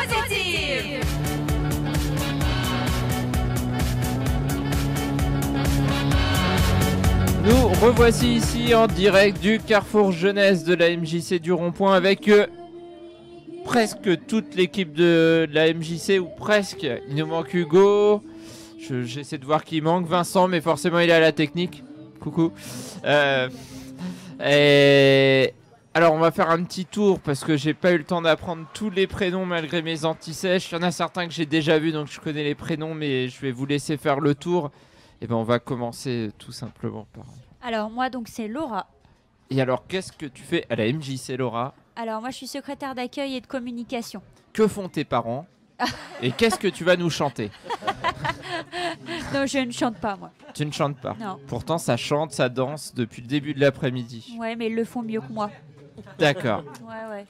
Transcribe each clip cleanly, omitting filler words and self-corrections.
positive. Nous revoici ici en direct du Carrefour Jeunesse de la MJC du Rond-Point avec presque toute l'équipe de la MJC, ou presque. Il nous manque Hugo, j'essaie de voir qui manque, Vincent, mais forcément il est à la technique. Coucou. Et alors on va faire un petit tour parce que j'ai pas eu le temps d'apprendre tous les prénoms malgré mes anti-sèches. Il y en a certains que j'ai déjà vus donc je connais les prénoms, mais je vais vous laisser faire le tour. Et ben on va commencer tout simplement par... Alors moi donc c'est Laura. Et alors qu'est-ce que tu fais à la MJC, Laura? Alors moi je suis secrétaire d'accueil et de communication. Que font tes parents? Et qu'est-ce que tu vas nous chanter? Non, je ne chante pas moi. Tu ne chantes pas? Non. Pourtant ça chante, ça danse depuis le début de l'après-midi. Ouais, mais ils le font mieux que moi. D'accord. Ouais.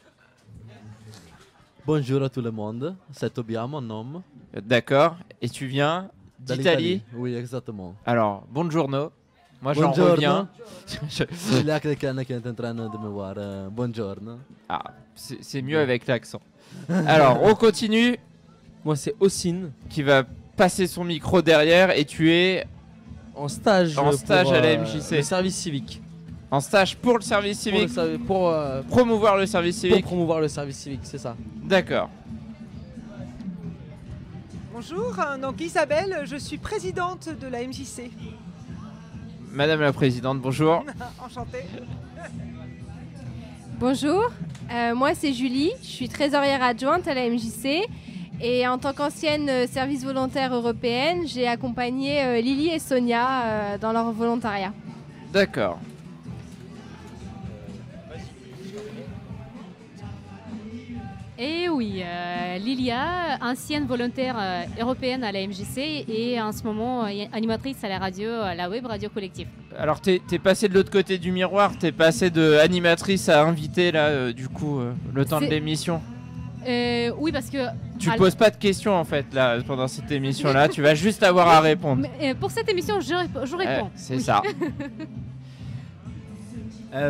Bonjour à tout le monde, c'est Tobia mon nom. D'accord. Et tu viens d'Italie? Oui, exactement. Alors, buongiorno. Moi j'en Buongiorno. reviens. Il y a quelqu'un qui est en train de me voir. Buongiorno. Ah, c'est mieux avec l'accent. Alors, on continue. Moi, c'est Ossine. Qui va passer son micro derrière, et tu es en stage à la MJC. Le service civique. En stage pour le service civique. Pour promouvoir le service civique. Pour promouvoir le service civique, c'est ça. D'accord. Bonjour, donc Isabelle, je suis présidente de la MJC. Madame la présidente, bonjour. Enchantée. Bonjour, moi c'est Julie, je suis trésorière adjointe à la MJC et en tant qu'ancienne service volontaire européenne, j'ai accompagné Lily et Sonia dans leur volontariat. D'accord. Et oui, Lilia, ancienne volontaire européenne à la MJC et en ce moment animatrice à la radio, la web radio collective. Alors t'es passé de l'autre côté du miroir, t'es passé de animatrice à invitée là, du coup, le temps de l'émission. Oui, parce que... Tu poses pas de questions en fait là pendant cette émission là, tu vas juste avoir à répondre. Mais, pour cette émission, je réponds. C'est ça.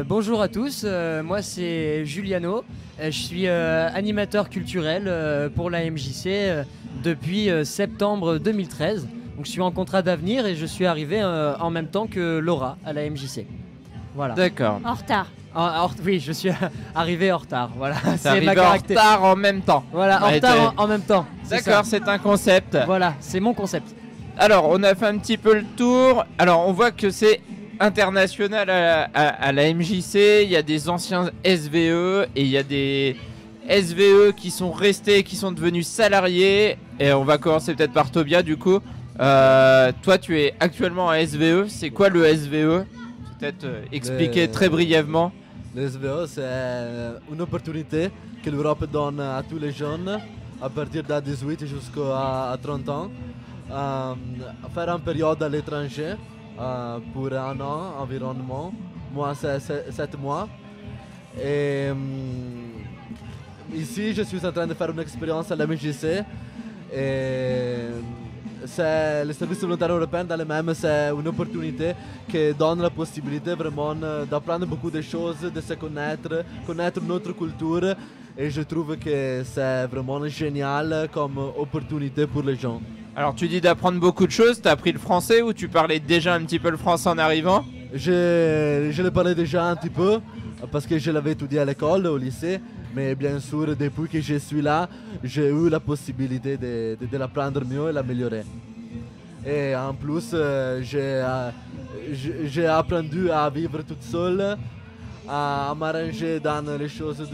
Bonjour à tous, moi c'est Giuliano, je suis animateur culturel pour la MJC depuis septembre 2013. Donc je suis en contrat d'avenir et je suis arrivé en même temps que Laura à la MJC. Voilà. D'accord. En retard. Oui, je suis arrivé en retard. Voilà. C'est arrivé en retard en même temps. Voilà, en retard en même temps. D'accord, c'est un concept. Voilà, c'est mon concept. Alors, on a fait un petit peu le tour. Alors, on voit que c'est international à la MJC. Il y a des anciens SVE et il y a des SVE qui sont restés, qui sont devenus salariés. Et on va commencer peut-être par Tobia du coup. Toi, tu es actuellement à SVE. C'est quoi le SVE? Peut-être expliquer très brièvement. Le SVE, c'est une opportunité que l'Europe donne à tous les jeunes à partir de 18 jusqu'à 30 ans. Faire une période à l'étranger pour un an environ. Moi, c'est 7 mois. Et ici, je suis en train de faire une expérience à la MJC. Et c'est le service volontaire européen dans le même, c'est une opportunité qui donne la possibilité vraiment d'apprendre beaucoup de choses, de se connaître notre culture. Et je trouve que c'est vraiment génial comme opportunité pour les gens. Alors tu dis d'apprendre beaucoup de choses, tu as appris le français ou tu parlais déjà un petit peu le français en arrivant? Je le parlais déjà un petit peu parce que je l'avais étudié à l'école, au lycée. Mais bien sûr, depuis que je suis là, j'ai eu la possibilité de l'apprendre mieux et l'améliorer. Et en plus, j'ai appris à vivre toute seule, à m'arranger dans les choses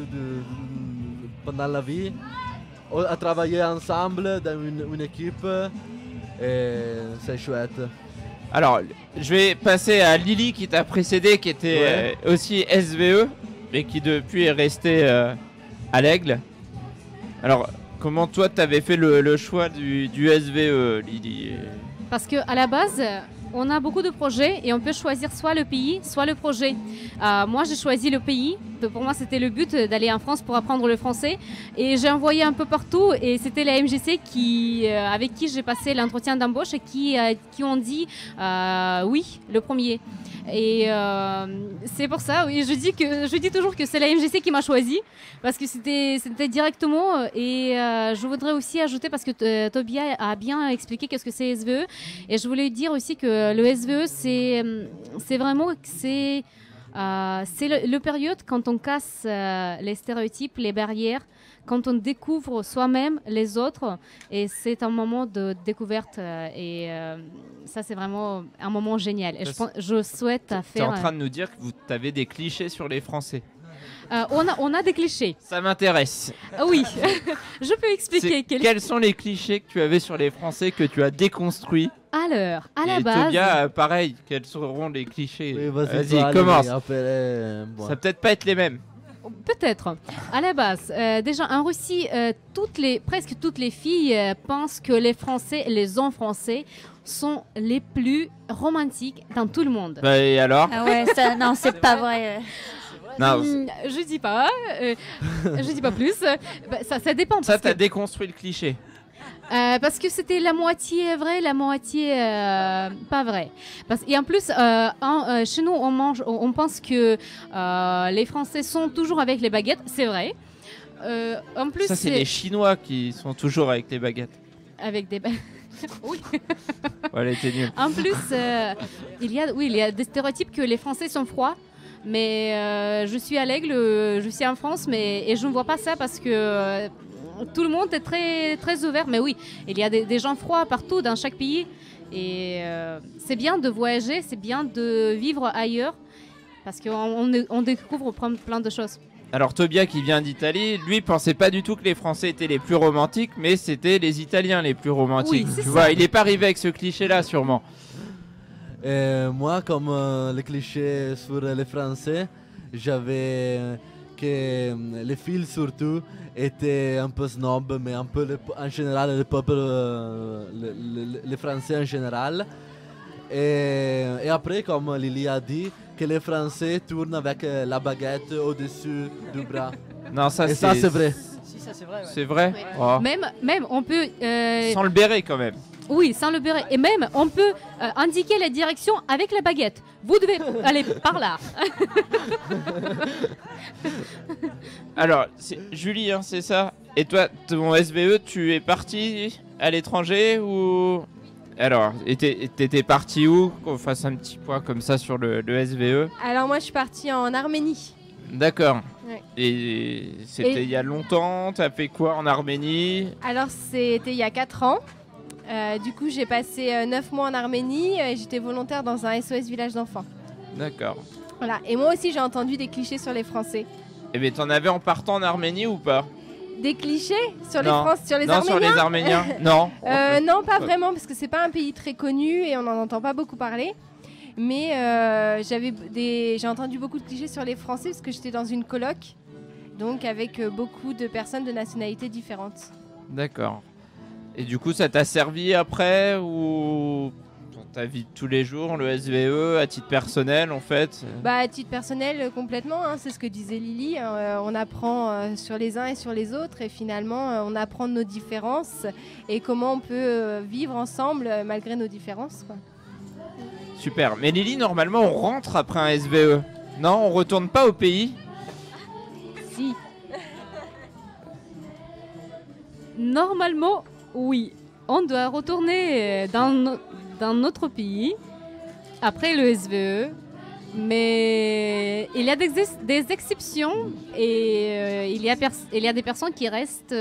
pendant la vie, à travailler ensemble dans une équipe. Et c'est chouette. Alors, je vais passer à Lily qui t'a précédé, qui était aussi SVE, mais qui depuis est restée à l'Aigle. Alors, comment toi t'avais fait le choix du SVE, Lily? Parce qu'à la base, on a beaucoup de projets et on peut choisir soit le pays, soit le projet. Moi, j'ai choisi le pays. Pour moi, c'était le but d'aller en France pour apprendre le français. Et j'ai envoyé un peu partout. Et c'était la MJC avec qui j'ai passé l'entretien d'embauche et qui ont dit oui, le premier. Et c'est pour ça, oui, je dis toujours que c'est la MJC qui m'a choisi parce que c'était directement. Et je voudrais aussi ajouter, parce que Tobia a bien expliqué qu'est-ce que c'est SVE. Et je voulais dire aussi que le SVE, c'est vraiment c'est le période quand on casse les stéréotypes, les barrières, quand on découvre soi-même les autres. Et c'est un moment de découverte. Et ça, c'est vraiment un moment génial. Et je souhaite Tu es faire... en train de nous dire que vous avez des clichés sur les Français. On a des clichés. Ça m'intéresse. Oui, je peux expliquer. Quels sont les clichés que tu avais sur les Français que tu as déconstruits? Alors, à la Et base... Tobia, pareil, quels seront les clichés? Oui, Vas-y, commence. Après, bon. Ça va peut-être pas être les mêmes. Peut-être. À la base, déjà en Russie, presque toutes les filles pensent que les Français, les hommes français, sont les plus romantiques dans tout le monde. Bah, et alors? Ah ouais, ça, non, c'est pas vrai. Non, Je dis pas, je dis pas plus. Bah, ça dépend. ça, parce t'as que- déconstruit le cliché. Parce que c'était la moitié vrai, la moitié pas vrai. Et en plus, chez nous, on pense que les Français sont toujours avec les baguettes. C'est vrai. En plus, Ça, c'est les Chinois qui sont toujours avec les baguettes. avec des baguettes. Oui. Voilà, était nul. En plus, il y a des stéréotypes que les Français sont froids. Mais je suis à l'Aigle, je suis en France, et je ne vois pas ça parce que tout le monde est très, très ouvert. Mais oui, il y a des gens froids partout dans chaque pays. Et c'est bien de voyager, c'est bien de vivre ailleurs parce qu'on découvre plein de choses. Alors Tobia qui vient d'Italie, lui pensait pas du tout que les Français étaient les plus romantiques, mais c'était les Italiens les plus romantiques. Oui, c'est Tu ça. vois, il est pas arrivé avec ce cliché-là sûrement. Et moi, comme le cliché sur les Français, j'avais que les filles surtout étaient un peu snob, mais un peu en général le peuple, les Français en général. Et après, comme Lily a dit, que les Français tournent avec la baguette au-dessus du bras. Non, ça Et ça, c'est vrai. Si, ça c'est vrai. C'est vrai. Oui. Oh. Même on peut... Sans le béret quand même. Oui, sans le béret. Et même, on peut indiquer la direction avec la baguette. Vous devez aller par là. Alors, c'est Julie, hein, c'est ça. Et toi, ton SVE, tu es parti à l'étranger ou... Alors, t'étais parti où? Qu'on fasse un petit point comme ça sur le SVE. Alors moi je suis partie en Arménie. D'accord. Ouais. Et c'était Et- il y a longtemps. T'as fait quoi en Arménie? Alors c'était il y a 4 ans. Du coup j'ai passé 9 mois en Arménie et j'étais volontaire dans un SOS village d'enfants. D'accord. Voilà. Et moi aussi j'ai entendu des clichés sur les Français. Et bien, t'en avais en partant en Arménie ou pas? Des clichés sur les Non. sur les Non, Arméniens. sur les Arméniens. Non. Non, pas vraiment, parce que c'est pas un pays très connu et on n'en entend pas beaucoup parler. Mais j'ai entendu beaucoup de clichés sur les Français parce que j'étais dans une coloc, donc avec beaucoup de personnes de nationalités différentes. D'accord. Et du coup, ça t'a servi après ou dans ta vie de tous les jours, le SVE, à titre personnel en fait? Bah, à titre personnel, complètement, hein, c'est ce que disait Lily. On apprend sur les uns et sur les autres et finalement, on apprend de nos différences et comment on peut vivre ensemble malgré nos différences, quoi. Super. Mais Lily, normalement, on rentre après un SVE. Non, on retourne pas au pays. Si. Normalement, oui. On doit retourner dans notre pays après le SVE. Mais il y a des exceptions et il y a des personnes qui restent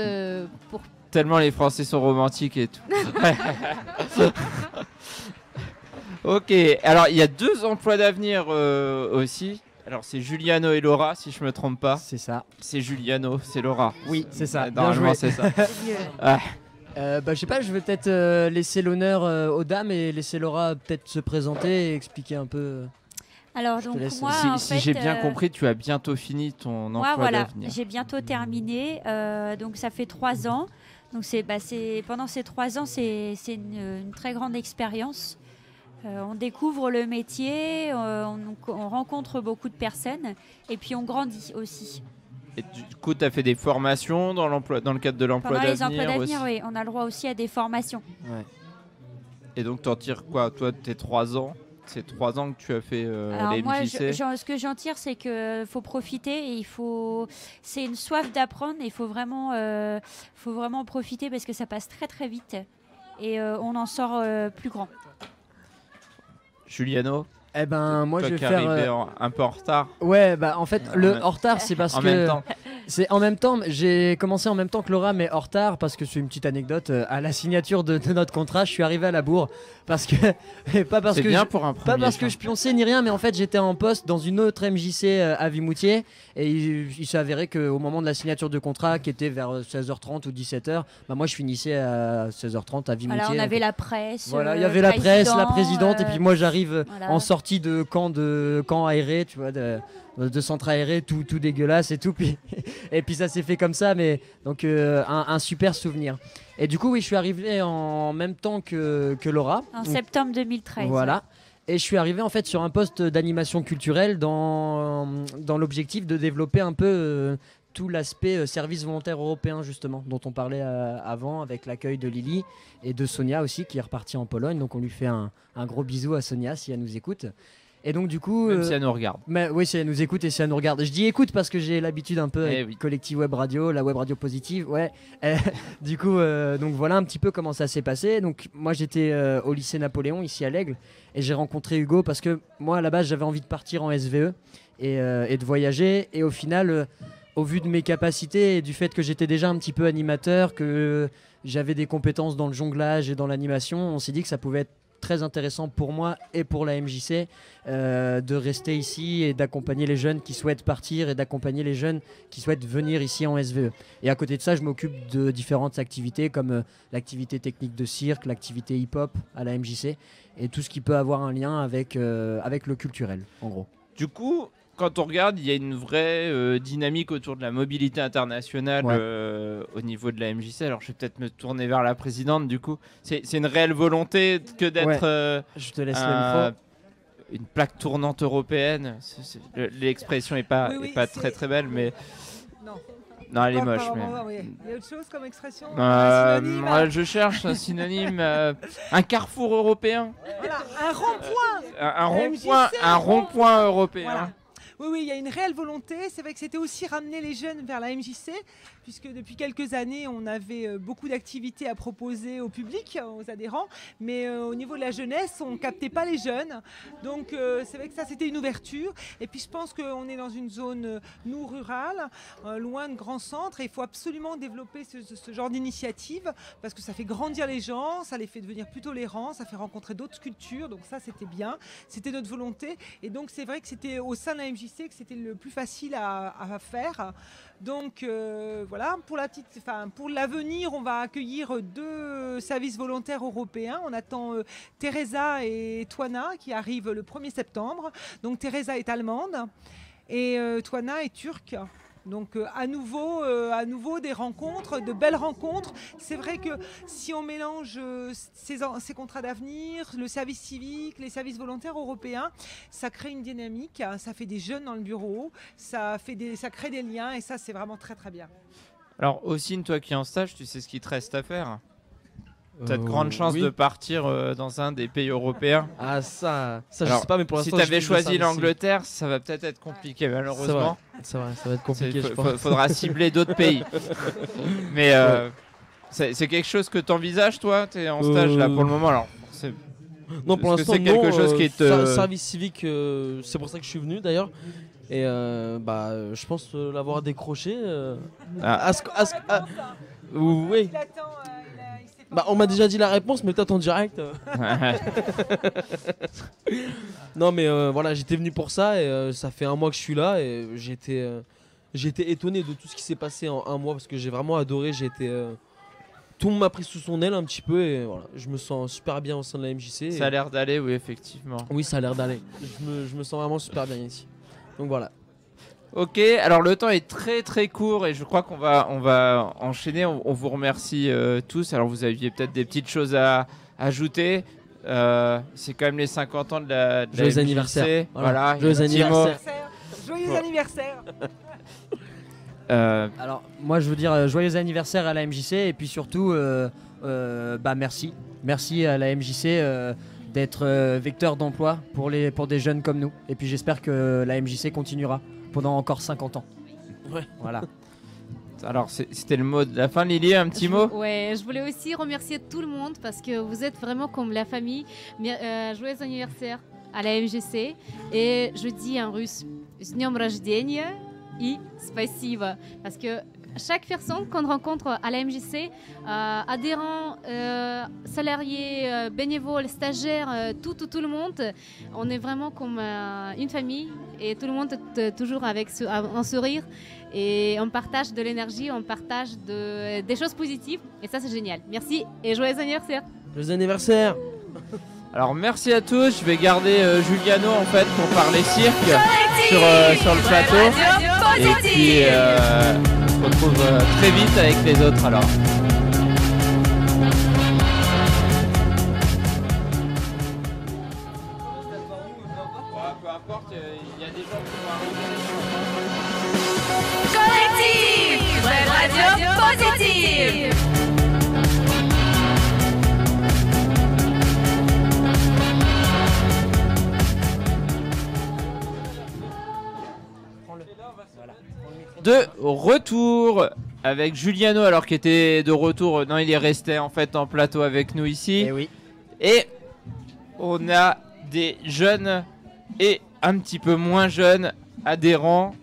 pour... Tellement les Français sont romantiques et tout. Ok. Alors, il y a 2 emplois d'avenir aussi. Alors, c'est Juliano et Laura, si je me trompe pas. C'est ça. C'est Juliano, c'est Laura. Oui, c'est ça. Bien Normalement, joué. c'est ça. Ah. Je sais pas, je vais peut-être laisser l'honneur aux dames et laisser Laura peut-être se présenter et expliquer un peu. Alors, te donc, laisse. moi, Si, en si fait, j'ai bien compris, tu as bientôt fini ton Moi, emploi voilà, d'avenir. j'ai bientôt terminé. Donc, ça fait 3 ans. Donc, pendant ces 3 ans, c'est une très grande expérience. On découvre le métier, on rencontre beaucoup de personnes et puis on grandit aussi. Et du coup, tu as fait des formations dans le cadre de l'emploi Pendant les emplois d'avenir aussi. d'avenir, oui, on a le droit aussi à des formations. Et donc, t'en tires quoi? Toi, tes 3 ans? ces 3 ans que tu as fait Alors les moi, MJC? ce que j'en tire, c'est qu'il faut profiter et c'est une soif d'apprendre et il faut vraiment profiter parce que ça passe très très vite et on en sort plus grand. Juliano, Eh ben, moi, toi je vais qui es faire. arrivé un peu en retard. Ouais, bah en fait, le même- en retard, c'est parce En que. même temps. C'est en même temps, j'ai commencé en même temps que Laura, mais en retard, parce que c'est une petite anecdote. À la signature de notre contrat, je suis arrivé à la bourre. Parce que. et pas parce C'est que bien je- pour un Pas premier. parce que je pionçais ni rien, mais en fait j'étais en poste dans une autre MJC à Vimoutier et il s'est avéré qu'au moment de la signature de contrat, qui était vers 16h30 ou 17h, bah moi je finissais à 16h30 à Vimoutier. Voilà, on avait la presse. Voilà, il y le avait la presse, la président, présidente, et puis moi j'arrive voilà. en sortie de camp aéré, tu vois, de centre aéré, tout dégueulasse et tout. Puis, et puis ça s'est fait comme ça, mais donc un super souvenir. Et du coup, oui, je suis arrivé en même temps que Laura. En Donc, septembre 2013. voilà. Et je suis arrivé en fait sur un poste d'animation culturelle dans l'objectif de développer un peu tout l'aspect service volontaire européen justement dont on parlait avant avec l'accueil de Lily et de Sonia aussi qui est repartie en Pologne. Donc on lui fait un gros bisou à Sonia si elle nous écoute. Et donc du coup... Même si elle nous regarde. Mais oui, si elle nous écoute et si elle nous regarde. Je dis écoute parce que j'ai l'habitude un peu avec oui. Collective Web Radio, la web radio positive. Ouais. Du coup, donc voilà un petit peu comment ça s'est passé. Donc moi j'étais au lycée Napoléon ici à l'Aigle et j'ai rencontré Hugo parce que moi à la base j'avais envie de partir en SVE et de voyager. Et au final, au vu de mes capacités et du fait que j'étais déjà un petit peu animateur, que j'avais des compétences dans le jonglage et dans l'animation, on s'est dit que ça pouvait être très intéressant pour moi et pour la MJC de rester ici et d'accompagner les jeunes qui souhaitent partir et d'accompagner les jeunes qui souhaitent venir ici en SVE. Et à côté de ça, je m'occupe de différentes activités comme l'activité technique de cirque, l'activité hip-hop à la MJC et tout ce qui peut avoir un lien avec le culturel, en gros. Du coup, quand on regarde, il y a une vraie dynamique autour de la mobilité internationale au niveau de la MJC. Alors, je vais peut-être me tourner vers la présidente. Du coup, c'est une réelle volonté que d'être Je te laisse le micro. une plaque tournante européenne. L'expression n'est pas, Oui, est pas c'est- très très belle, mais Non. non, elle est Pas- moche. pas Mais... vraiment, oui. Il y a autre chose comme expression un synonyme, ouais, je cherche un synonyme, un carrefour européen, voilà, un rond-point. un MJC, rond-point, un un rond-point européen. Voilà. Oui, il y a une réelle volonté. C'est vrai que c'était aussi ramener les jeunes vers la MJC, puisque depuis quelques années, on avait beaucoup d'activités à proposer au public, aux adhérents, mais au niveau de la jeunesse, on ne captait pas les jeunes. Donc c'est vrai que ça, c'était une ouverture. Et puis je pense qu'on est dans une zone, nous, rurale, loin de grands centres, et il faut absolument développer ce genre d'initiative, parce que ça fait grandir les gens, ça les fait devenir plus tolérants, ça fait rencontrer d'autres cultures, donc ça, c'était bien. C'était notre volonté. Et donc c'est vrai que c'était au sein de la MJC que c'était le plus facile à faire. Donc voilà, pour l'avenir, on va accueillir 2 services volontaires européens. On attend Teresa et Toana qui arrivent le 1er septembre. Donc Teresa est allemande et Toana est turque. Donc à nouveau des rencontres, de belles rencontres. C'est vrai que si on mélange ces contrats d'avenir, le service civique, les services volontaires européens, ça crée une dynamique, ça fait des jeunes dans le bureau, ça crée des liens et ça c'est vraiment très très bien. Alors, Ossine, toi qui es en stage, tu sais ce qu'il te reste à faire. Tu as de grandes chances oui. de partir dans un des pays européens. Ah ça je Alors, sais pas, mais pour si l'instant... tu je avais vis le choisi service l'Angleterre, ça va peut-être être compliqué, malheureusement. C'est vrai, ça va être compliqué, je Il pense. faudra cibler d'autres pays. Mais c'est quelque chose que tu envisages, toi? Tu es en stage là pour le moment. Alors, Non, pour est-ce que l'instant, c'est quelque non, chose qui te... service civique, c'est pour ça que je suis venu d'ailleurs. Et je pense l'avoir décroché. Oui. On m'a déjà dit la réponse, mais peut-être en direct. Non, mais voilà, j'étais venu pour ça et ça fait 1 mois que je suis là et j'ai été étonné de tout ce qui s'est passé en 1 mois parce que j'ai vraiment adoré. Tout le monde m'a pris sous son aile un petit peu et voilà, je me sens super bien au sein de la MJC. Ça a l'air d'aller, oui, effectivement. Oui, ça a l'air d'aller. Je me sens vraiment super bien ici. Donc voilà. Ok, alors le temps est très très court et je crois qu'on va enchaîner. On vous remercie tous. Alors vous aviez peut-être des petites choses à ajouter. C'est quand même les 50 ans de la Joyeux MJC. anniversaire. Voilà, Joyeux anniversaire. Joyeux anniversaire. Alors moi je veux dire joyeux anniversaire à la MJC et puis surtout merci à la MJC d'être vecteur d'emploi pour des jeunes comme nous. Et puis j'espère que la MJC continuera pendant encore 50 ans. Ouais. Voilà. Alors c'était le mot de la fin, Lily, un petit mot. Ouais, je voulais aussi remercier tout le monde parce que vous êtes vraiment comme la famille. Joyeux anniversaire à la MJC. Et je dis en russe, с днем рождения и спасибо. Parce que chaque personne qu'on rencontre à la MJC, adhérents, salariés, bénévoles, stagiaires, tout le monde, on est vraiment comme une famille et tout le monde est toujours avec un sourire et on partage de l'énergie, on partage des choses positives et ça c'est génial. Merci et joyeux anniversaire. Joyeux anniversaire. Alors merci à tous, je vais garder Juliano en fait pour parler cirque sur le plateau. Et puis on se retrouve très vite avec les autres alors. Peu importe, il y a des gens qui vont arriver. Collectif Web Radio Positive. De retour avec Juliano, alors qu'il était de retour, non il est resté en fait en plateau avec nous ici. Et oui. Et on a des jeunes et un petit peu moins jeunes adhérents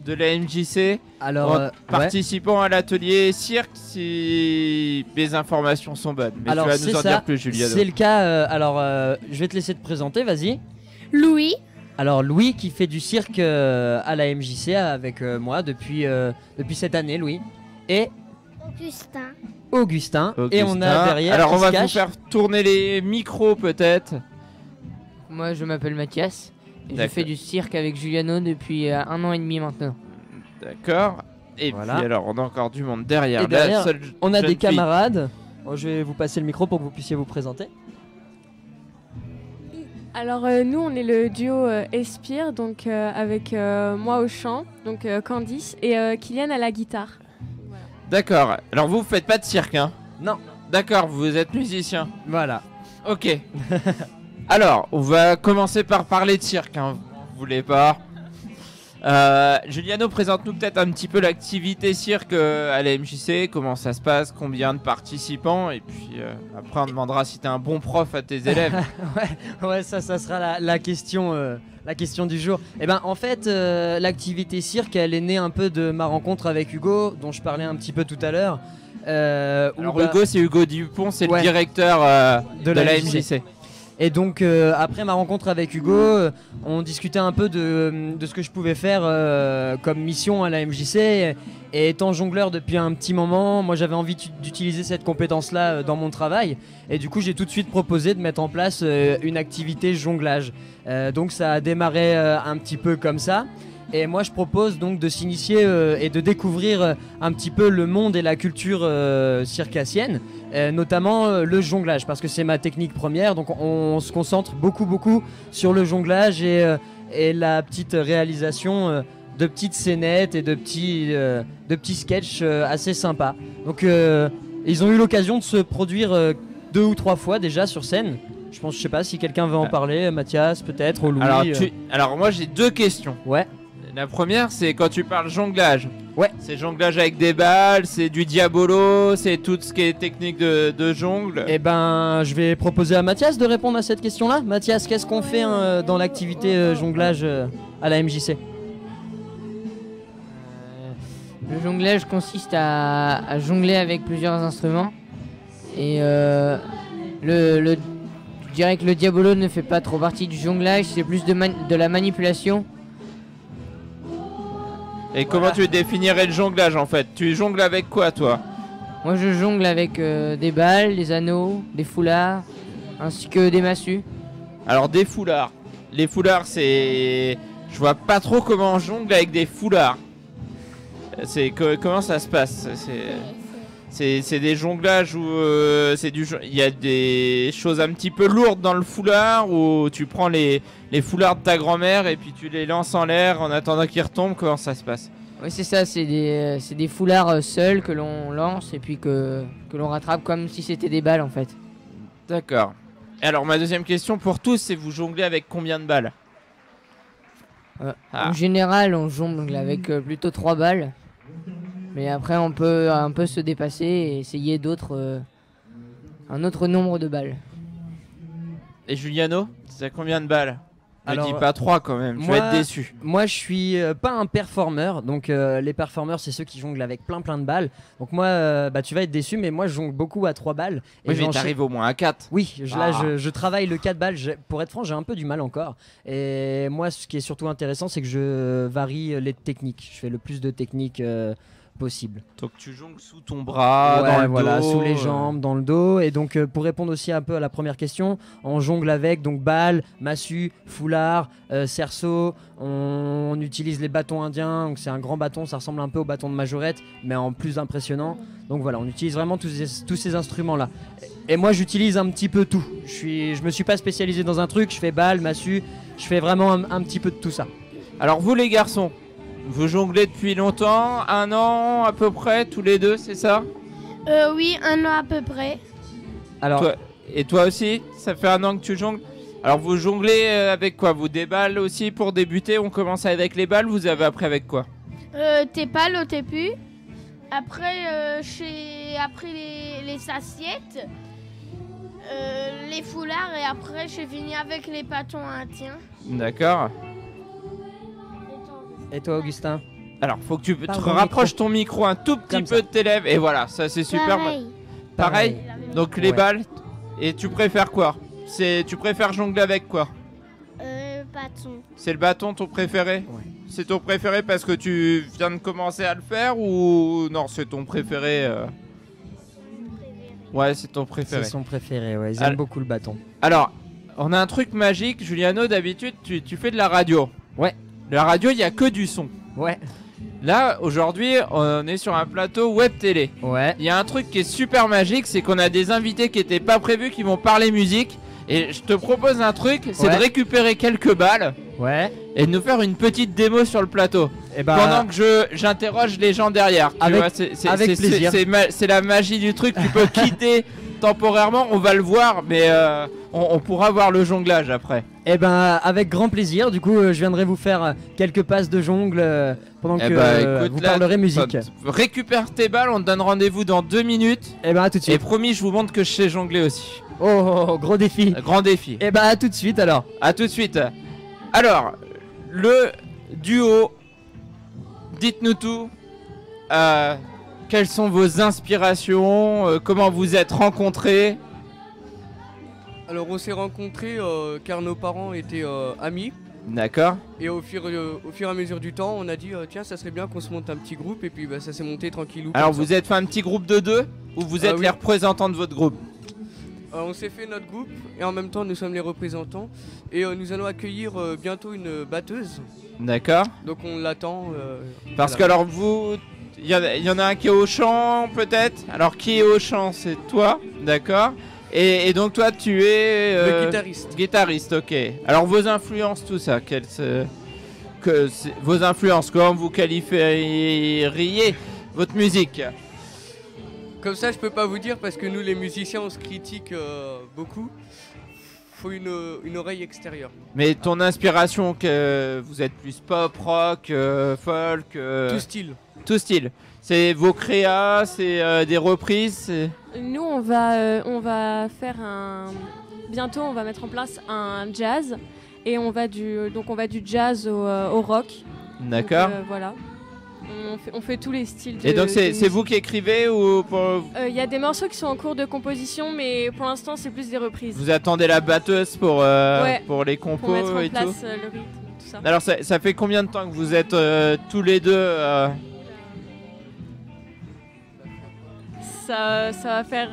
de la MJC. Alors, participant à l'atelier cirque, si mes informations sont bonnes. Mais alors, tu vas nous en dire plus, Juliano. C'est le cas. Je vais te laisser te présenter, vas-y. Louis. Alors Louis qui fait du cirque à la MJC avec moi depuis cette année, Louis. Et Augustin. Et on a derrière. Alors on va vous vous faire tourner les micros peut-être. Moi je m'appelle Mathias. Et je fais du cirque avec Juliano depuis 1 an et demi maintenant. D'accord. Et voilà. Puis alors on a encore du monde derrière. Et derrière la seule on a jeune des fille. camarades. Bon, je vais vous passer le micro pour que vous puissiez vous présenter. Alors nous on est le duo Espire, donc avec moi au chant, donc Candice et Kylian à la guitare. Voilà. D'accord. Alors vous faites pas de cirque hein? Non. D'accord, vous êtes musicien. Voilà. Ok. Alors on va commencer par parler de cirque hein. Vous voulez pas? Juliano, présente-nous peut-être un petit peu l'activité cirque à la MJC, comment ça se passe, combien de participants, et puis après on demandera si t'es un bon prof à tes élèves. ouais, ça sera la question du jour. Et ben en fait, l'activité cirque, elle est née un peu de ma rencontre avec Hugo, dont je parlais un petit peu tout à l'heure. Alors Hugo, c'est Hugo Dupont, c'est le directeur de la MJC. Et donc après ma rencontre avec Hugo, on discutait un peu de ce que je pouvais faire comme mission à la MJC. Et étant jongleur depuis un petit moment, moi j'avais envie d'utiliser cette compétence-là dans mon travail. Et du coup j'ai tout de suite proposé de mettre en place une activité jonglage. Donc ça a démarré un petit peu comme ça. Et moi je propose donc de s'initier et de découvrir un petit peu le monde et la culture circassienne, notamment le jonglage, parce que c'est ma technique première. Donc on se concentre beaucoup sur le jonglage et la petite réalisation de petites scénettes et de petits sketchs assez sympas. Donc ils ont eu l'occasion de se produire 2 ou 3 fois déjà sur scène. Je sais pas si quelqu'un veut en parler, Mathias peut-être, ou Louis. Alors moi j'ai 2 questions. Ouais. La première, c'est quand tu parles jonglage. Ouais. C'est jonglage avec des balles, c'est du diabolo, c'est tout ce qui est technique de jongle. Eh ben, je vais proposer à Mathias de répondre à cette question-là. Mathias, qu'est-ce qu'on fait dans l'activité jonglage à la MJC? Le jonglage consiste à jongler avec plusieurs instruments. Et je dirais que le diabolo ne fait pas trop partie du jonglage, c'est plus de la manipulation. Et comment tu définirais le jonglage en fait? Tu jongles avec quoi toi? Moi je jongle avec des balles, des anneaux, des foulards, ainsi que des massues. Alors des foulards. Les foulards c'est... Je vois pas trop comment on jongle avec des foulards. Comment ça se passe? C'est des jonglages où il y a des choses un petit peu lourdes dans le foulard, où tu prends les foulards de ta grand-mère et puis tu les lances en l'air en attendant qu'ils retombent. Comment ça se passe? Oui c'est ça, c'est des foulards seuls que l'on lance et puis que l'on rattrape comme si c'était des balles en fait. D'accord. Et alors ma deuxième question pour tous, c'est vous jonglez avec combien de balles? En général, on jongle avec plutôt 3 balles. Mais après, on peut un peu se dépasser et essayer un autre nombre de balles. Et Juliano, c'est à combien de balles? Ne Alors, dis pas 3 quand même, tu vas être déçu. Moi, je suis pas un performeur. Donc, les performeurs, c'est ceux qui jonglent avec plein de balles. Donc, moi, tu vas être déçu, mais moi, je jongle beaucoup à 3 balles. Oui, mais t'arrives au moins à 4. Oui, là, je travaille le 4 balles. Pour être franc, j'ai un peu du mal encore. Et moi, ce qui est surtout intéressant, c'est que je varie les techniques. Je fais le plus de techniques possible. Donc tu jongles sous ton bras, dans le dos, sous les jambes, dans le dos. Et donc pour répondre aussi un peu à la première question, on jongle avec donc balle, massue, foulard, cerceau. On utilise les bâtons indiens. Donc c'est un grand bâton, ça ressemble un peu au bâton de majorette, mais en plus impressionnant. Donc voilà, on utilise vraiment tous ces instruments là. Et moi j'utilise un petit peu tout. Je me suis pas spécialisé dans un truc. Je fais balle, massue. Je fais vraiment un petit peu de tout ça. Alors vous les garçons, vous jonglez depuis longtemps, 1 an à peu près, tous les deux, c'est ça? Oui, 1 an à peu près. Alors, et toi aussi, ça fait 1 an que tu jongles? Alors vous jonglez avec quoi? Vous des balles aussi pour débuter? On commence avec les balles, vous avez appris avec quoi? Tes pales au tépu. Après, j'ai appris les assiettes, les foulards et après j'ai fini avec les bâtons indiens. D'accord. Et toi, Augustin? Alors, faut que tu te rapproches ton micro un tout petit peu de tes lèvres. Et voilà, ça c'est super. Pareil. Donc les balles. Et tu préfères quoi? Tu préfères jongler avec quoi? Bâton. C'est le bâton ton préféré? Ouais. C'est ton préféré parce que tu viens de commencer à le faire ou non, c'est ton préféré Ouais, c'est ton préféré. C'est son préféré, ouais. Ils aiment beaucoup le bâton. Alors, on a un truc magique, Juliano, d'habitude tu fais de la radio. Ouais. La radio, il n'y a que du son. Ouais. Là, aujourd'hui, on est sur un plateau web télé. Ouais. Il y a un truc qui est super magique, c'est qu'on a des invités qui n'étaient pas prévus, qui vont parler musique. Et je te propose un truc, c'est de récupérer quelques balles. Ouais. Et de nous faire une petite démo sur le plateau. Et pendant que j'interroge les gens derrière. Avec plaisir. C'est la magie du truc, tu peux quitter temporairement, on va le voir, mais on pourra voir le jonglage après. Et avec grand plaisir, du coup je viendrai vous faire quelques passes de jongle pendant que vous parlerez musique. Récupère tes balles, on te donne rendez-vous dans 2 minutes. Et à tout de suite. Et promis, je vous montre que je sais jongler aussi. Oh, gros défi. Grand défi. Et à tout de suite alors. À tout de suite. Alors, le duo, dites-nous tout. Quelles sont vos inspirations? Comment vous êtes rencontrés? Alors on s'est rencontrés car nos parents étaient amis. D'accord. Et au fur et à mesure du temps, on a dit tiens, ça serait bien qu'on se monte un petit groupe et puis ça s'est monté tranquillou. Alors vous êtes fait un petit groupe de 2 ou vous êtes les représentants de votre groupe? On s'est fait notre groupe et en même temps nous sommes les représentants et nous allons accueillir bientôt une batteuse. D'accord. Donc on l'attend. Parce que alors vous, il y en a un qui est au chant peut-être. Alors qui est au chant? C'est toi, d'accord. Et donc toi tu es le guitariste. Guitariste, ok. Alors vos influences, tout ça, vos influences, comment vous qualifieriez votre musique? Comme ça je peux pas vous dire parce que nous les musiciens on se critique beaucoup. Faut une oreille extérieure. Mais ton inspiration, que vous êtes plus pop, rock, folk, tout style. Tout style. C'est vos créas, c'est des reprises. Nous on va faire bientôt on va mettre en place un jazz et on va du jazz au rock. D'accord. Voilà. On fait tous les styles. Et donc c'est vous qui écrivez ou Il y a des morceaux qui sont en cours de composition, mais pour l'instant c'est plus des reprises. Vous attendez la batteuse pour les compos pour mettre en et place tout. le rythme, tout ça. Alors ça fait combien de temps que vous êtes tous les deux Ça va faire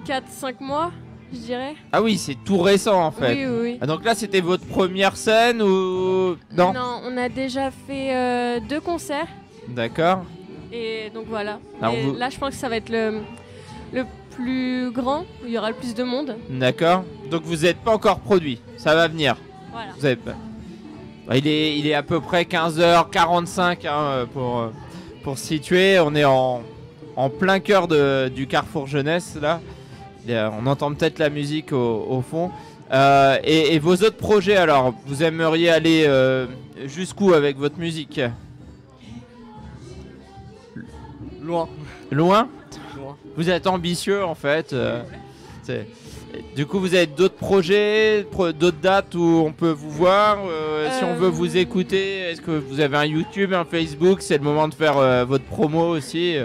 4-5 mois, je dirais. Ah oui, c'est tout récent en fait. Oui. Ah, donc là c'était votre première scène ou non? Non, on a déjà fait 2 concerts. D'accord. Et donc voilà. Alors et là je pense que ça va être le plus grand, où il y aura le plus de monde. D'accord. Donc vous n'êtes pas encore produit, ça va venir. Voilà. Vous avez pas... Il est à peu près 15h45 pour se situer. On est en plein cœur du Carrefour Jeunesse là. On entend peut-être la musique au fond. Et vos autres projets, alors, vous aimeriez aller jusqu'où avec votre musique? Loin. Loin? Loin. Vous êtes ambitieux en fait. Du coup, vous avez d'autres projets, d'autres dates où on peut vous voir. Si on veut vous écouter, est-ce que vous avez un YouTube, un Facebook? C'est le moment de faire votre promo aussi.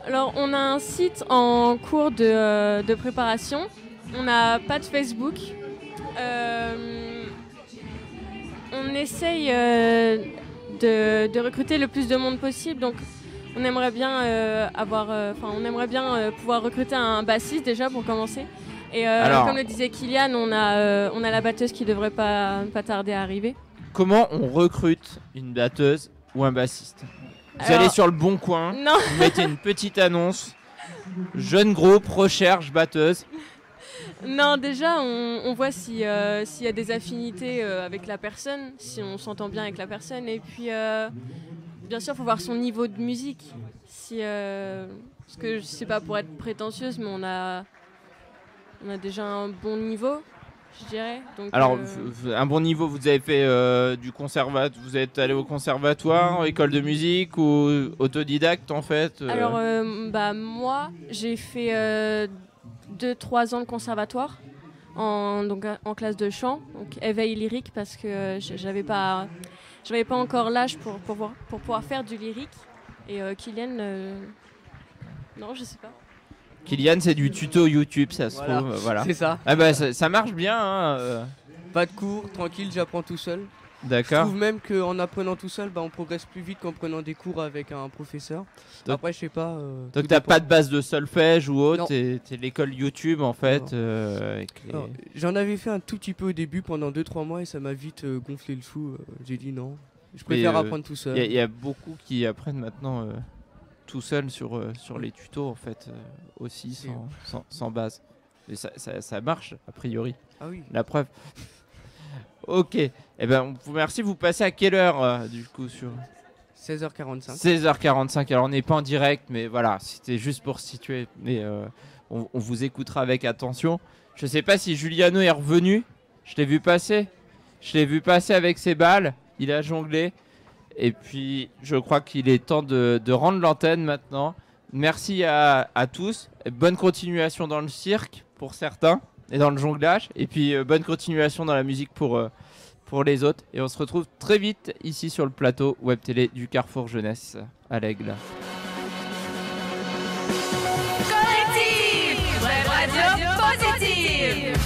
Alors, on a un site en cours de préparation. On n'a pas de Facebook. On essaye de recruter le plus de monde possible. Donc, on aimerait bien pouvoir recruter un bassiste déjà pour commencer. Et comme le disait Kylian, on a la batteuse qui devrait pas tarder à arriver. Comment on recrute une batteuse ou un bassiste? Vous allez sur le Bon Coin, vous mettez une petite annonce, jeune groupe, recherche batteuse. Non, déjà, on voit s'il y a des affinités avec la personne, si on s'entend bien avec la personne. Et puis, bien sûr, il faut voir son niveau de musique. Parce que je sais pas pour être prétentieuse, mais on a déjà un bon niveau, je dirais. Donc, alors, un bon niveau, vous avez fait du conservatoire, vous êtes allé au conservatoire, école de musique ou autodidacte en fait Alors, moi, j'ai fait 2-3 ans de conservatoire en classe de chant, donc éveil lyrique, parce que j'avais pas encore l'âge pour pouvoir faire du lyrique. Et Kylian, non, je sais pas. Kylian, c'est du tuto YouTube, ça se trouve. Voilà. C'est ça. Ah bah, ça marche bien. Hein, Pas de cours, tranquille, j'apprends tout seul. D'accord. Je trouve même qu'en apprenant tout seul, on progresse plus vite qu'en prenant des cours avec un professeur. Donc, après, je sais pas. Donc t'as pas de base de solfège ou autre, t'es l'école YouTube en fait. J'en avais fait un tout petit peu au début pendant 2-3 mois et ça m'a vite gonflé le chou. J'ai dit non, je préfère apprendre tout seul. Il y a beaucoup qui apprennent maintenant tout seul sur les tutos en fait, aussi sans base. Et ça marche a priori. Ah oui. La preuve. Ok. Eh ben, merci. Vous passez à quelle heure du coup sur 16h45. 16h45. Alors on n'est pas en direct, mais voilà, c'était juste pour situer. Mais on vous écoutera avec attention. Je sais pas si Juliano est revenu. Je l'ai vu passer. Avec ses balles. Il a jonglé. Et puis, je crois qu'il est temps de rendre l'antenne maintenant. Merci à tous. Bonne continuation dans le cirque pour certains et dans le jonglage. Et puis, bonne continuation dans la musique pour les autres. Et on se retrouve très vite ici sur le plateau Web Télé du Carrefour Jeunesse à l'Aigle. Collectif Web Radio Positive.